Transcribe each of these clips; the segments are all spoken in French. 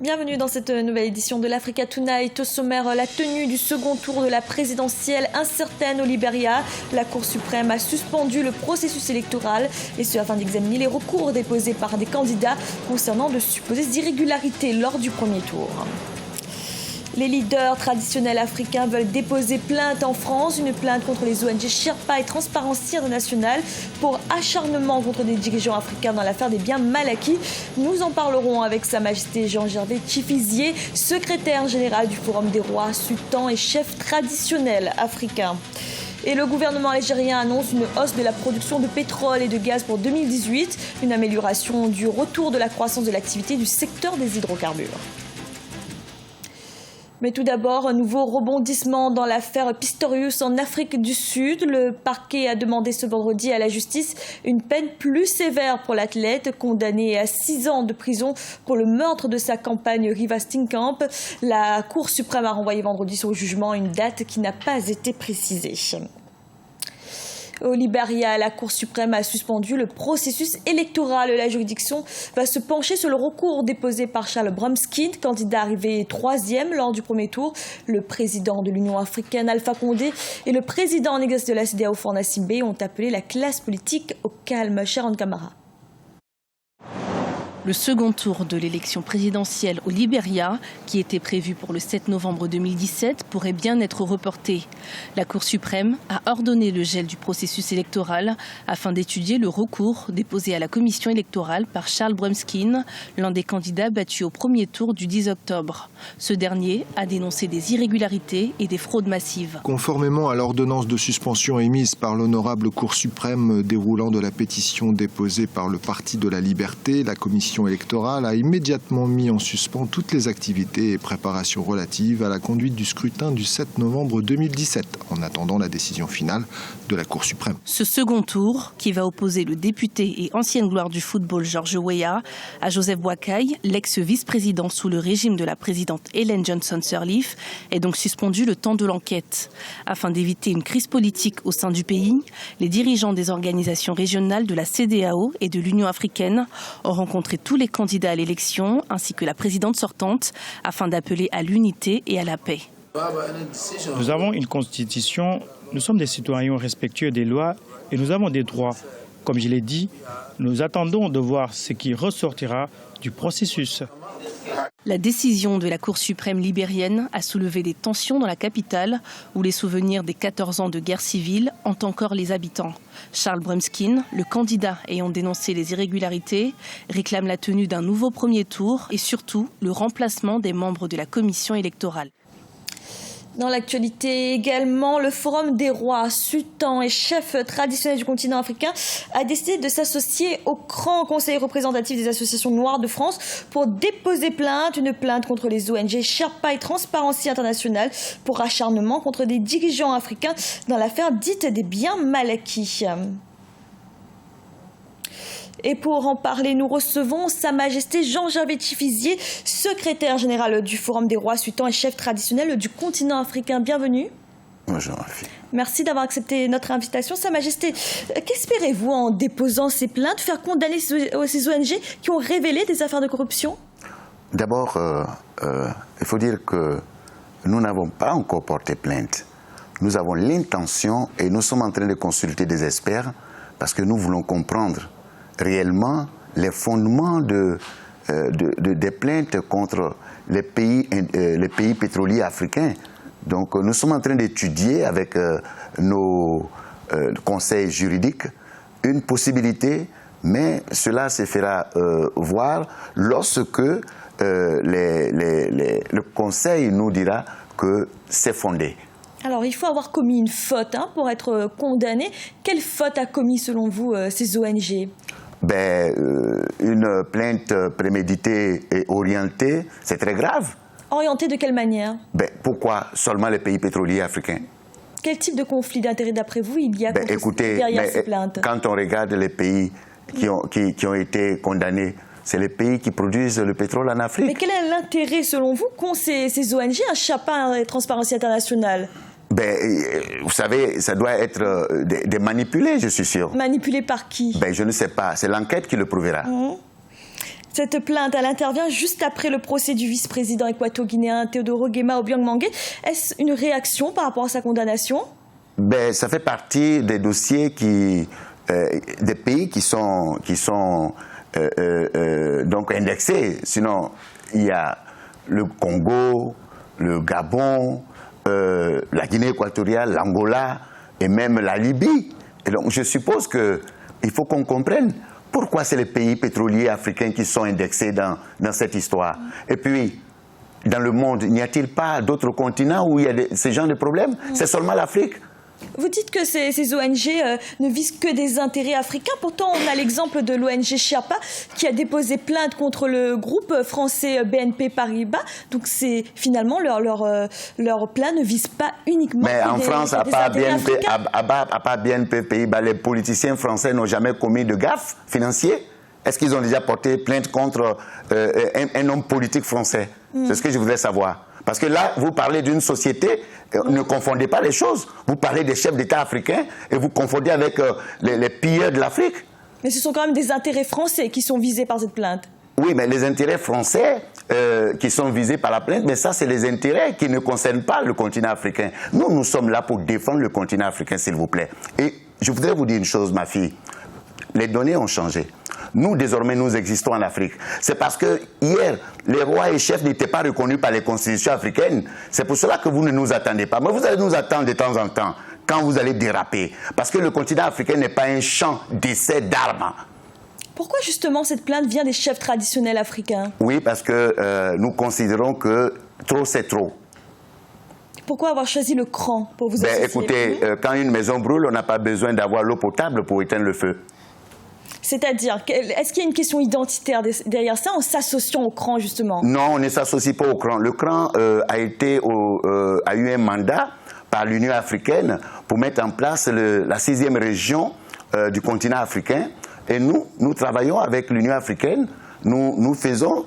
Bienvenue dans cette nouvelle édition de l'Africa Tonight. Au sommaire, la tenue du second tour de la présidentielle incertaine au Libéria. La Cour suprême a suspendu le processus électoral et ce afin d'examiner les recours déposés par des candidats concernant de supposées irrégularités lors du premier tour. Les leaders traditionnels africains veulent déposer plainte en France, une plainte contre les ONG Sherpa et Transparency International pour acharnement contre des dirigeants africains dans l'affaire des biens mal acquis. Nous en parlerons avec Sa Majesté Jean-Gervais Tchifizié, secrétaire général du Forum des rois, sultans et chefs traditionnels africains. Et le gouvernement algérien annonce une hausse de la production de pétrole et de gaz pour 2018, une amélioration du retour de la croissance de l'activité du secteur des hydrocarbures. Mais tout d'abord, un nouveau rebondissement dans l'affaire Pistorius en Afrique du Sud. Le parquet a demandé ce vendredi à la justice une peine plus sévère pour l'athlète, condamné à 6 ans de prison pour le meurtre de sa compagne Riva Steenkamp. La Cour suprême a renvoyé vendredi son jugement, une date qui n'a pas été précisée. Au Libéria, la Cour suprême a suspendu le processus électoral. La juridiction va se pencher sur le recours déposé par Charles Brumskine, candidat arrivé 3e lors du premier tour. Le président de l'Union africaine, Alpha Condé, et le président en exercice de la CEDEAO, Faure Gnassingbé, ont appelé la classe politique au calme. Sharon Camara. Le second tour de l'élection présidentielle au Libéria, qui était prévu pour le 7 novembre 2017, pourrait bien être reporté. La Cour suprême a ordonné le gel du processus électoral afin d'étudier le recours déposé à la commission électorale par Charles Brumskine, l'un des candidats battus au premier tour du 10 octobre. Ce dernier a dénoncé des irrégularités et des fraudes massives. Conformément à l'ordonnance de suspension émise par l'honorable Cour suprême déroulant de la pétition déposée par le Parti de la Liberté, la commission électorale a immédiatement mis en suspens toutes les activités et préparations relatives à la conduite du scrutin du 7 novembre 2017, en attendant la décision finale de la Cour suprême. Ce second tour, qui va opposer le député et ancienne gloire du football George Weah à Joseph Boakai, l'ex-vice-président sous le régime de la présidente Ellen Johnson Sirleaf, est donc suspendu le temps de l'enquête. Afin d'éviter une crise politique au sein du pays, les dirigeants des organisations régionales de la CEDEAO et de l'Union africaine ont rencontré tous les candidats à l'élection, ainsi que la présidente sortante, afin d'appeler à l'unité et à la paix. Nous avons une constitution, nous sommes des citoyens respectueux des lois et nous avons des droits. Comme je l'ai dit, nous attendons de voir ce qui ressortira du processus. La décision de la Cour suprême libérienne a soulevé des tensions dans la capitale, où les souvenirs des 14 ans de guerre civile hantent encore les habitants. Charles Brumskine, le candidat ayant dénoncé les irrégularités, réclame la tenue d'un nouveau premier tour et surtout le remplacement des membres de la commission électorale. Dans l'actualité également, le Forum des rois, sultans et chefs traditionnels du continent africain a décidé de s'associer au grand conseil représentatif des associations noires de France pour déposer plainte, une plainte contre les ONG Sherpa et Transparency International pour acharnement contre des dirigeants africains dans l'affaire dite des biens mal acquis. Et pour en parler, nous recevons Sa Majesté Jean-Gervais Tchifizié, secrétaire général du Forum des rois, sultans et chefs traditionnels du continent africain. Bienvenue. Bonjour. Merci d'avoir accepté notre invitation. Sa Majesté, qu'espérez-vous en déposant ces plaintes, faire condamner ces ONG qui ont révélé des affaires de corruption? D'abord, il faut dire que nous n'avons pas encore porté plainte. Nous avons l'intention et nous sommes en train de consulter des experts parce que nous voulons comprendre réellement les fondements des plaintes contre les pays pétroliers africains. Donc nous sommes en train d'étudier avec nos conseils juridiques une possibilité, mais cela se fera voir lorsque le conseil nous dira que c'est fondé. Alors, il faut avoir commis une faute pour être condamné. Quelle faute a commis, selon vous, ces ONG ? Une plainte préméditée et orientée, c'est très grave. Orientée de quelle manière? Pourquoi seulement les pays pétroliers africains? Quel type de conflit d'intérêts, d'après vous, il y a derrière ces plaintes? Quand on regarde les pays qui ont été condamnés, c'est les pays qui produisent le pétrole en Afrique. Mais quel est l'intérêt, selon vous, qu'ont ces ONG, un Sherpa et Transparency International? Vous savez, ça doit être des manipulés, je suis sûr. Manipulés par qui? Je ne sais pas, c'est l'enquête qui le prouvera. Cette plainte, elle intervient juste après le procès du vice-président équato-guinéen Teodoro Guema Obiang Mangue. Est-ce une réaction par rapport à sa condamnation? Ça fait partie des dossiers des pays qui sont donc indexés. Sinon, il y a le Congo, le Gabon, la Guinée équatoriale, l'Angola et même la Libye. Et donc, je suppose qu'il faut qu'on comprenne pourquoi c'est les pays pétroliers africains qui sont indexés dans cette histoire. Et puis, dans le monde, n'y a-t-il pas d'autres continents où il y a ces genres de problèmes? C'est seulement l'Afrique. Vous dites que ces ONG ne visent que des intérêts africains. Pourtant, on a l'exemple de l'ONG Sherpa qui a déposé plainte contre le groupe français BNP Paribas. Donc, finalement, leur plainte ne vise pas uniquement Mais en France, à part BNP Paribas, les politiciens français n'ont jamais commis de gaffe financier. Est-ce qu'ils ont déjà porté plainte contre un homme politique français? C'est ce que je voudrais savoir. Parce que là, vous parlez d'une société, ne confondez pas les choses. Vous parlez des chefs d'État africains et vous confondez avec les pilleurs de l'Afrique. Mais ce sont quand même des intérêts français qui sont visés par cette plainte. Oui, mais les intérêts français qui sont visés par la plainte, mais ça, c'est les intérêts qui ne concernent pas le continent africain. Nous sommes là pour défendre le continent africain, s'il vous plaît. Et je voudrais vous dire une chose, ma fille. Les données ont changé. Nous, désormais, nous existons en Afrique. C'est parce que hier, les rois et chefs n'étaient pas reconnus par les constitutions africaines. C'est pour cela que vous ne nous attendez pas. Mais vous allez nous attendre de temps en temps, quand vous allez déraper. Parce que le continent africain n'est pas un champ d'essai d'armes. Pourquoi justement cette plainte vient des chefs traditionnels africains? Oui, parce que nous considérons que trop, c'est trop. Pourquoi avoir choisi le cran pour vous associer? Écoutez, quand une maison brûle, on n'a pas besoin d'avoir l'eau potable pour éteindre le feu. C'est-à-dire, est-ce qu'il y a une question identitaire derrière ça en s'associant au CRAN, justement? Non, on ne s'associe pas au CRAN. Le CRAN a eu un mandat par l'Union africaine pour mettre en place la 6e région du continent africain. Et nous travaillons avec l'Union africaine. Nous faisons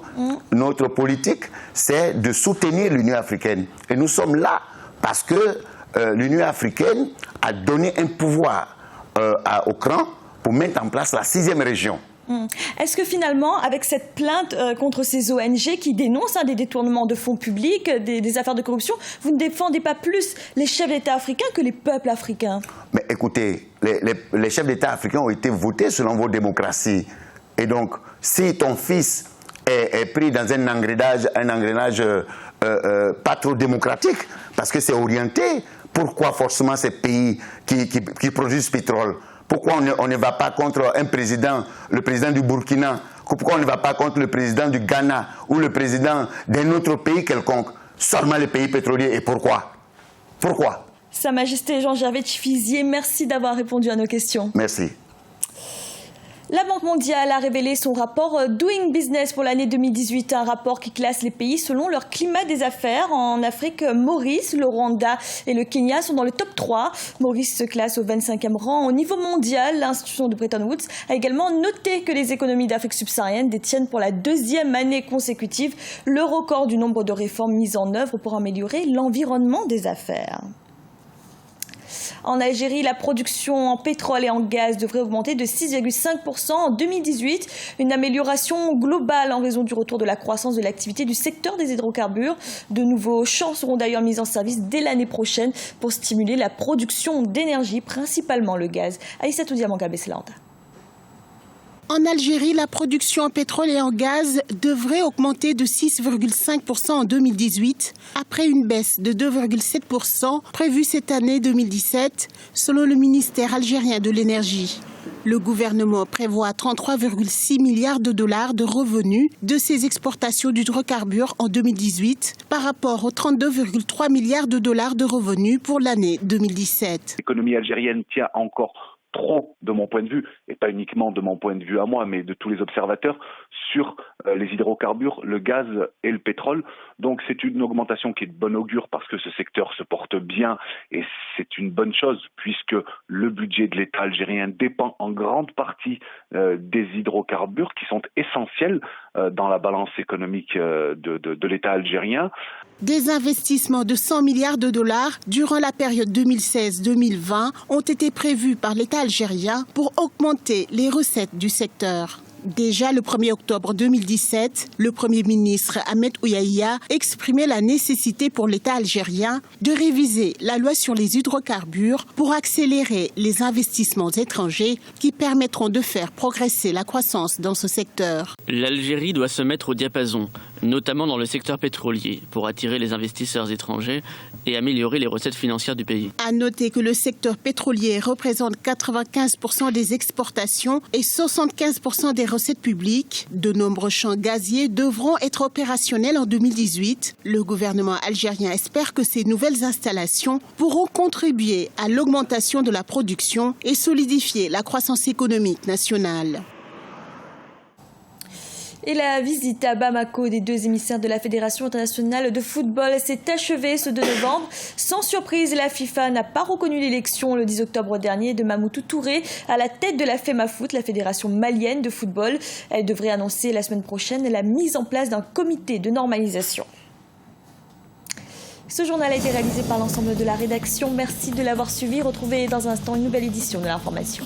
notre politique, c'est de soutenir l'Union africaine. Et nous sommes là parce que l'Union africaine a donné un pouvoir au CRAN pour mettre en place la 6e région. Est-ce que finalement, avec cette plainte contre ces ONG qui dénoncent des détournements de fonds publics, des affaires de corruption, vous ne défendez pas plus les chefs d'État africains que les peuples africains? Mais écoutez, les chefs d'État africains ont été votés selon vos démocraties. Et donc, si ton fils est pris dans un engrenage pas trop démocratique, parce que c'est orienté, pourquoi forcément ces pays qui produisent pétrole? Pourquoi on ne va pas contre un président, le président du Burkina? Pourquoi on ne va pas contre le président du Ghana ou le président d'un autre pays quelconque? Seulement les pays pétroliers. Et pourquoi? Pourquoi? Sa Majesté Jean-Gervais Tchifizier, merci d'avoir répondu à nos questions. Merci. La Banque mondiale a révélé son rapport Doing Business pour l'année 2018, un rapport qui classe les pays selon leur climat des affaires. En Afrique, Maurice, le Rwanda et le Kenya sont dans le top 3. Maurice se classe au 25e rang. Au niveau mondial, l'institution de Bretton Woods a également noté que les économies d'Afrique subsaharienne détiennent pour la 2e année consécutive le record du nombre de réformes mises en œuvre pour améliorer l'environnement des affaires. En Algérie, la production en pétrole et en gaz devrait augmenter de 6,5% en 2018, une amélioration globale en raison du retour de la croissance de l'activité du secteur des hydrocarbures. De nouveaux champs seront d'ailleurs mis en service dès l'année prochaine pour stimuler la production d'énergie, principalement le gaz. Aïssatou Diamanka Besselanda. En Algérie, la production en pétrole et en gaz devrait augmenter de 6,5% en 2018, après une baisse de 2,7% prévue cette année 2017, selon le ministère algérien de l'énergie. Le gouvernement prévoit 33,6 milliards de dollars de revenus de ses exportations d'hydrocarbures en 2018 par rapport aux 32,3 milliards de dollars de revenus pour l'année 2017. L'économie algérienne tient encore trop, de mon point de vue, et pas uniquement de mon point de vue à moi, mais de tous les observateurs, sur les hydrocarbures, le gaz et le pétrole. Donc c'est une augmentation qui est de bon augure parce que ce secteur se porte bien et c'est une bonne chose puisque le budget de l'État algérien dépend en grande partie des hydrocarbures qui sont essentiels dans la balance économique de l'État algérien. Des investissements de 100 milliards de dollars durant la période 2016-2020 ont été prévus par l'État algérien pour augmenter les recettes du secteur. Déjà le 1er octobre 2017, le Premier ministre Ahmed Ouyahia exprimait la nécessité pour l'État algérien de réviser la loi sur les hydrocarbures pour accélérer les investissements étrangers qui permettront de faire progresser la croissance dans ce secteur. L'Algérie doit se mettre au diapason, notamment dans le secteur pétrolier, pour attirer les investisseurs étrangers et améliorer les recettes financières du pays. À noter que le secteur pétrolier représente 95% des exportations et 75% des recettes publiques. De nombreux champs gaziers devront être opérationnels en 2018. Le gouvernement algérien espère que ces nouvelles installations pourront contribuer à l'augmentation de la production et solidifier la croissance économique nationale. Et la visite à Bamako des 2 émissaires de la Fédération internationale de football s'est achevée ce 2 novembre. Sans surprise, la FIFA n'a pas reconnu l'élection le 10 octobre dernier de Mamoutou Touré à la tête de la FEMAFOOT, la Fédération malienne de football. Elle devrait annoncer la semaine prochaine la mise en place d'un comité de normalisation. Ce journal a été réalisé par l'ensemble de la rédaction. Merci de l'avoir suivi. Retrouvez dans un instant une nouvelle édition de l'information.